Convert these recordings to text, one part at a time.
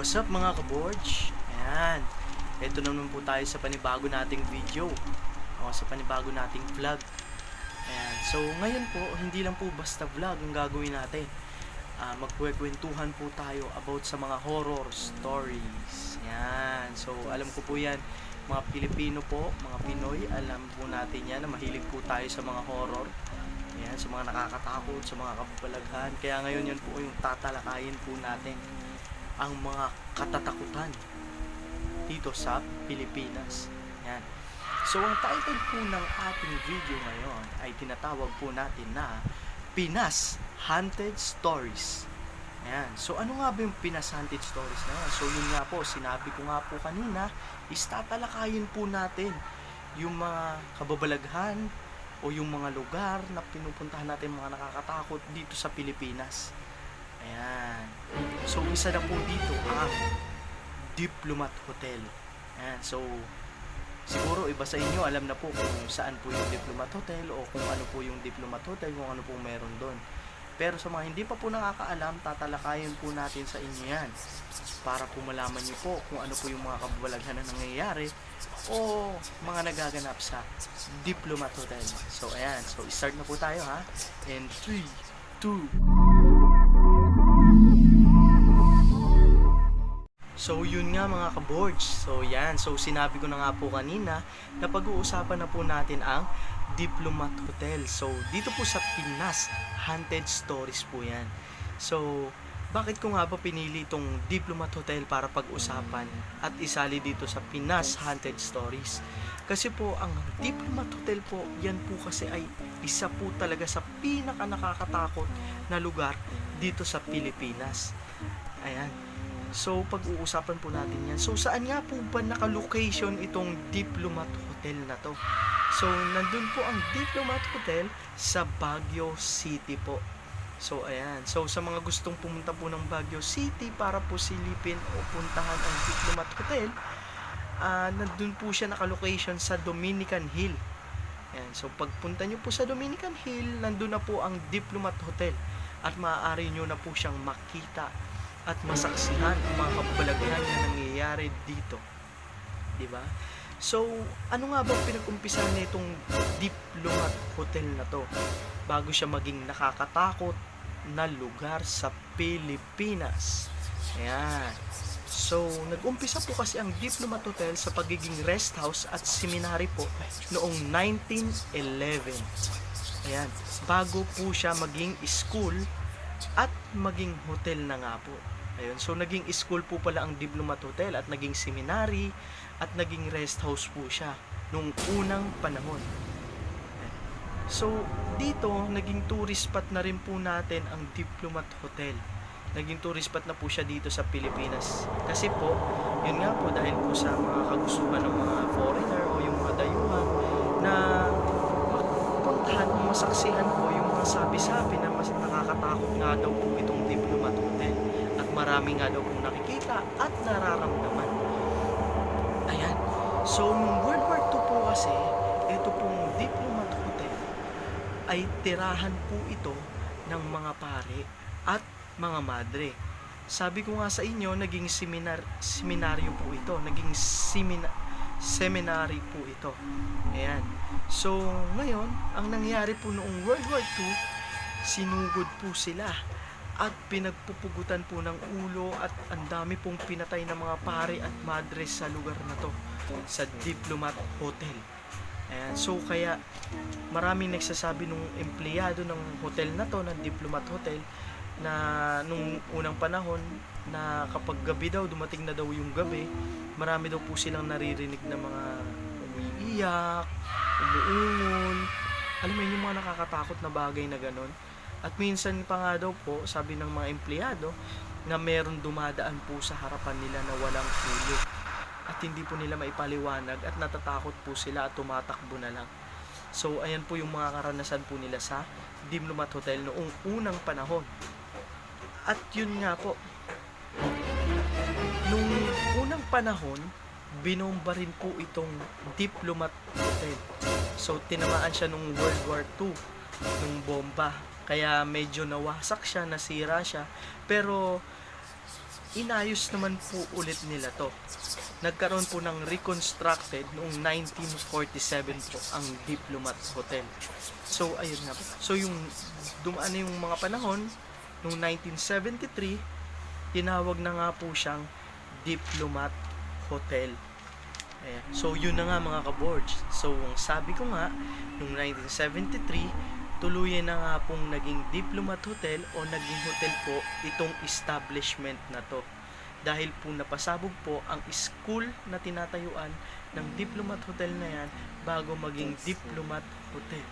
What's up mga kaborge? Ayan, ito naman po tayo sa panibago nating video o sa panibago nating vlog. Ayan, so ngayon po, hindi lang po basta vlog ang gagawin natin. Magkwekwentuhan po tayo about sa mga horror stories. Ayan, so alam ko po yan, mga Pilipino po, mga Pinoy, alam po natin yan na mahilig po tayo sa mga horror. Ayan, sa mga nakakatakot, sa mga kababalaghan. Kaya ngayon yan po yung tatalakayin po natin, ang mga katatakutan dito sa Pilipinas. Yan. So ang title po ng ating video ngayon ay tinatawag po natin na Pinas Haunted Stories. Ayan. So ano nga ba yung Pinas Haunted Stories na yan? So yun nga po, sinabi ko nga po kanina, is tatalakayin po natin yung mga kababalaghan o yung mga lugar na pinupuntahan natin, mga nakakatakot dito sa Pilipinas. Ayan. So, isa na po dito ang Diplomat Hotel. Ayan. So, siguro iba sa inyo, alam na po kung saan po yung Diplomat Hotel o kung ano po yung Diplomat Hotel, kung ano po meron doon. Pero sa mga hindi pa po nakakaalam, tatalakayin po natin sa inyo yan para po malaman nyo po kung ano po yung mga kababalaghan na nangyayari o mga nagaganap sa Diplomat Hotel. So, ayan. So, start na po tayo ha. In 3, 2, so yun nga mga kaborge. So yan, so sinabi ko na nga po kanina na pag-uusapan na po natin ang Diplomat Hotel. So dito po sa Pinas, Haunted Stories po yan. So bakit ko nga ba pinili itong Diplomat Hotel para pag-usapan at isali dito sa Pinas Haunted Stories? Kasi po ang Diplomat Hotel po, yan po kasi ay isa po talaga sa pinaka nakakatakot na lugar dito sa Pilipinas. Ayan. So, pag-uusapan po natin yan. So, saan nga po ba naka-location itong Diplomat Hotel na to? So, nandun po ang Diplomat Hotel sa Baguio City po. So, ayan. So, sa mga gustong pumunta po ng Baguio City para po silipin o puntahan ang Diplomat Hotel, nandun po siya naka-location sa Dominican Hill. Ayan. So, pagpunta nyo po sa Dominican Hill, nandun na po ang Diplomat Hotel at maaari nyo na po siyang makita at masaksihan ang mga kababalaghan na nangyayari dito. Diba? So, ano nga bang pinag-umpisa nitong Diplomat Hotel na to bago siya maging nakakatakot na lugar sa Pilipinas? Ayan. So, nag-umpisa po kasi ang Diplomat Hotel sa pagiging rest house at seminary po noong 1911. Ayan. Bago po siya maging school at maging hotel na nga po. Ayun. So, naging school po pala ang Diplomat Hotel at naging seminary at naging rest house po siya nung unang panahon. So, dito, naging tourist spot na rin po natin ang Diplomat Hotel. Naging tourist spot na po siya dito sa Pilipinas. Kasi po, yun nga po, dahil po sa mga kagustuhan ng mga foreigner o yung mga dayuhan na puntahan, masaksihan po yung mga sabi-sabi na mas nakakatakot nga daw po itong Diplomat Hotel at marami nga daw pong nakikita at nararamdaman. Ayan. So, nung World War II po kasi, ito pong Diplomat Hotel ay tirahan po ito ng mga pare at mga madre. Sabi ko nga sa inyo, naging seminaryo po ito. Naging seminary po ito. Ayan. So, ngayon, ang nangyari po noong World War II, sinugod po sila at pinagpupugutan po ng ulo at ang dami pong pinatay ng mga pare at madre sa lugar na to, sa Diplomat Hotel. Ayan. So, kaya maraming nagsasabi nung empleyado ng hotel na to, ng Diplomat Hotel, na nung unang panahon na kapag gabi daw, dumating na daw yung gabi, marami daw po silang naririnig na mga umiiyak, umuungol, alam mo yun, yung mga nakakatakot na bagay na ganon. At minsan pa nga daw po, sabi ng mga empleyado, na meron dumadaan po sa harapan nila na walang ulo at hindi po nila maipaliwanag at natatakot po sila at tumatakbo na lang. So ayan po yung mga karanasan po nila sa Diplomat Hotel noong unang panahon. At yun nga po, nung unang panahon, binomba rin po itong Diplomat Hotel. So, tinamaan siya nung World War II, nung bomba. Kaya medyo nawasak siya, nasira siya. Pero, inayos naman po ulit nila to. Nagkaroon po ng reconstructed noong 1947 po ang Diplomat Hotel. So ayun nga po. So yung dumaan na yung mga panahon, noong 1973, tinawag na nga po siyang Diplomat Hotel. Ayan. So yun na nga mga ka-boards. So sabi ko nga, noong 1973, tuluyan na nga pong naging Diplomat Hotel o naging hotel po itong establishment na to. Dahil po napasabog po ang school na tinatayuan ng Diplomat Hotel na yan bago maging Diplomat Hotel.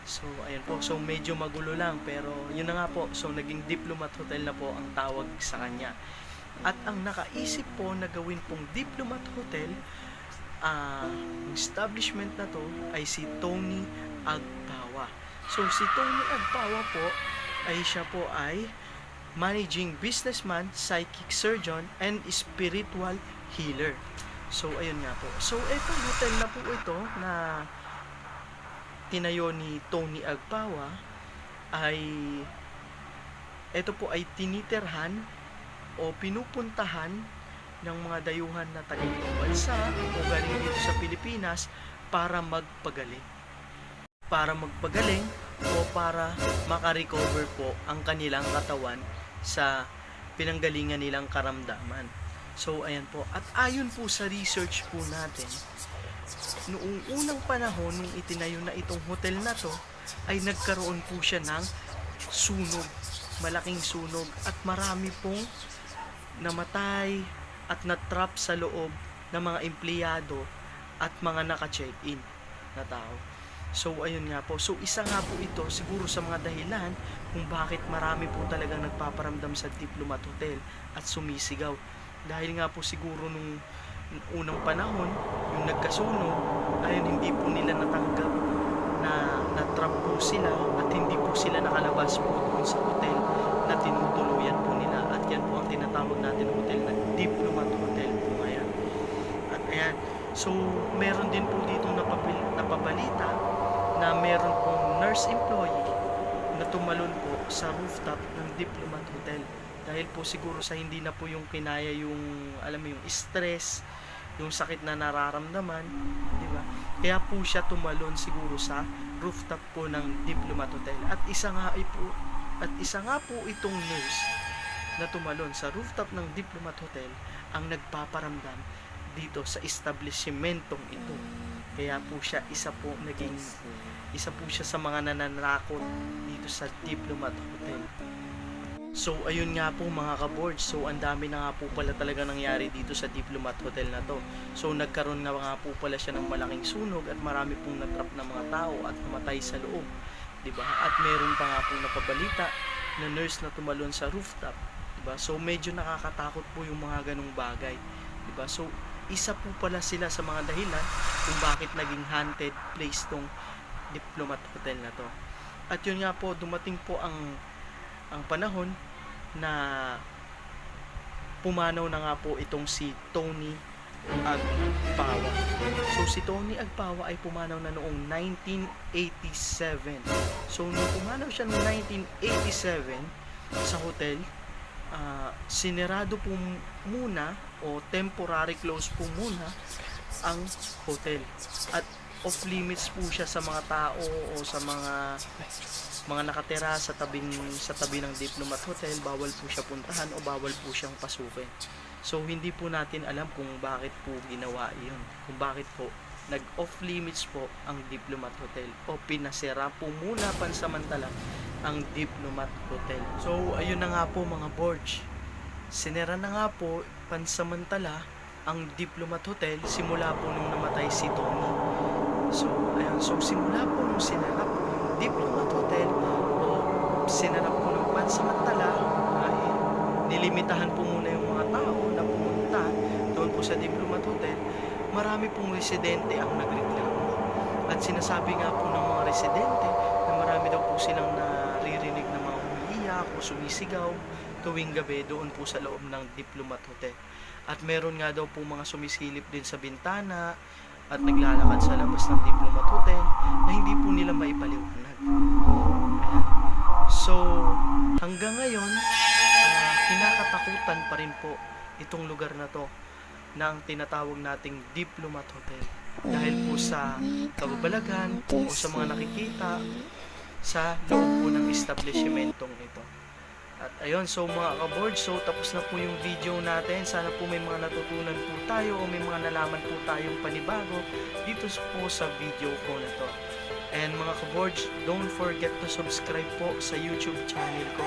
So ayan po, so medyo magulo lang pero yun na nga po, so naging Diplomat Hotel na po ang tawag sa kanya. At ang nakaisip po na gawin pong Diplomat Hotel, establishment na to ay si Tony Agpawa. So si Tony Agpawa po ay siya po ay managing businessman, psychic surgeon, and spiritual healer. So ayun nga po. So etong hotel na po ito na tinayo ni Tony Agpawa ay ito po ay tinitirhan o pinupuntahan ng mga dayuhan na taga-ibang bansa o galing dito sa Pilipinas para magpagaling. Para magpagaling o para makarecover po ang kanilang katawan sa pinanggalingan nilang karamdaman. So ayan po. At ayon po sa research po natin, noong unang panahon nung itinayo na itong hotel na to, ay nagkaroon po siya ng sunog, malaking sunog, at marami pong namatay at natrap sa loob ng mga empleyado at mga naka-check-in na tao. So ayun nga po, so isa nga po ito siguro sa mga dahilan kung bakit marami po talagang nagpaparamdam sa Diplomat Hotel at sumisigaw. Dahil nga po siguro nung unang panahon, yung nagkasunog, ayun, hindi po nila natanggap na natrap po sila at hindi po sila nakalabas po doon sa hotel na tinutuluyan po nila. At yan po ang tinatawag natin hotel na Diplomat Hotel po ngayon. At ayan, so meron din po dito napabalita na meron pong nurse employee na tumalon po sa rooftop ng Diplomat Hotel. Dahil po siguro sa hindi na po yung kinaya yung, alam mo, yung stress, yung sakit na nararamdaman, di ba? Kaya po siya tumalon siguro sa rooftop po ng Diplomat Hotel. At isa nga po itong nurse na tumalon sa rooftop ng Diplomat Hotel ang nagpaparamdam dito sa establishmentong ito. Kaya po siya isa po siya sa mga nananakot dito sa Diplomat Hotel. So ayun nga po mga ka-boards, so ang dami na nga po pala talaga nangyari dito sa Diplomat Hotel na to. So nagkaroon nga po pala siya ng malaking sunog at marami pong natrap na mga tao at namatay sa loob, di ba? At meron pa nga pong napabalita na nurse na tumalon sa rooftop, di ba? So medyo nakakatakot po yung mga ganung bagay, di ba? So isa po pala sila sa mga dahilan kung bakit naging haunted place tong Diplomat Hotel na to. At yun nga po, dumating po ang panahon na pumanaw na nga po itong si Tony Agpawa. So si Tony Agpawa ay pumanaw na noong 1987. So nung pumanaw siya noong 1987 sa hotel, sinirado po muna o temporary close po muna ang hotel. At off limits po siya sa mga tao o sa mga nakatira sa tabi ng Diplomat Hotel. Bawal po siya puntahan o bawal po siyang pasukin. So hindi po natin alam kung bakit po ginawa iyon, kung bakit po nag-off limits po ang Diplomat Hotel o pinasira po muna pansamantala ang Diplomat Hotel. So ayun na nga po mga boards, sinira na nga po pansamantala ang Diplomat Hotel simula po nung namatay si Tony. So ayun, so simula po nung sinara po yung Diplomat Hotel o sinara po ng pansamantala, ay nilimitahan po muna yung mga tao na pumunta doon po sa Diplomat Hotel. Marami pong residente ang nagreklamo. At sinasabi nga po ng mga residente na marami daw po silang naririnig na mga umiiyak o sumisigaw tuwing gabi doon po sa loob ng Diplomat Hotel. At meron nga daw po mga sumisilip din sa bintana at naglalakad sa labas ng Diplomat Hotel na hindi po nila maipaliwanag. Ayan. So, hanggang ngayon, kinakatakutan pa rin po itong lugar na to ng tinatawag nating Diplomat Hotel. Dahil po sa kababalaghan o sa mga nakikita sa loob po ng establishmentong ito. At ayun, so mga ka-board, so tapos na po yung video natin. Sana po may mga natutunan po tayo o may mga nalaman po tayong panibago dito po sa video ko na to. And mga ka-boards, don't forget to subscribe po sa YouTube channel ko,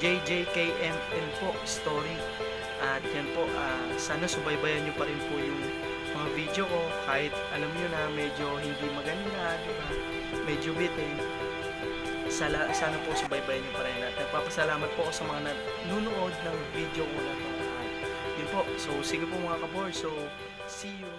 JJKML po Story. At yan po, sana subaybayan nyo pa rin po yung mga video ko kahit alam nyo na medyo hindi maganda, diba? Medyo bitin. Sana po subaybayan nyo pa rin. At nagpapasalamat po ako sa mga nanonood ng video ko na to. Yun po, so sige po mga ka-board, so see you.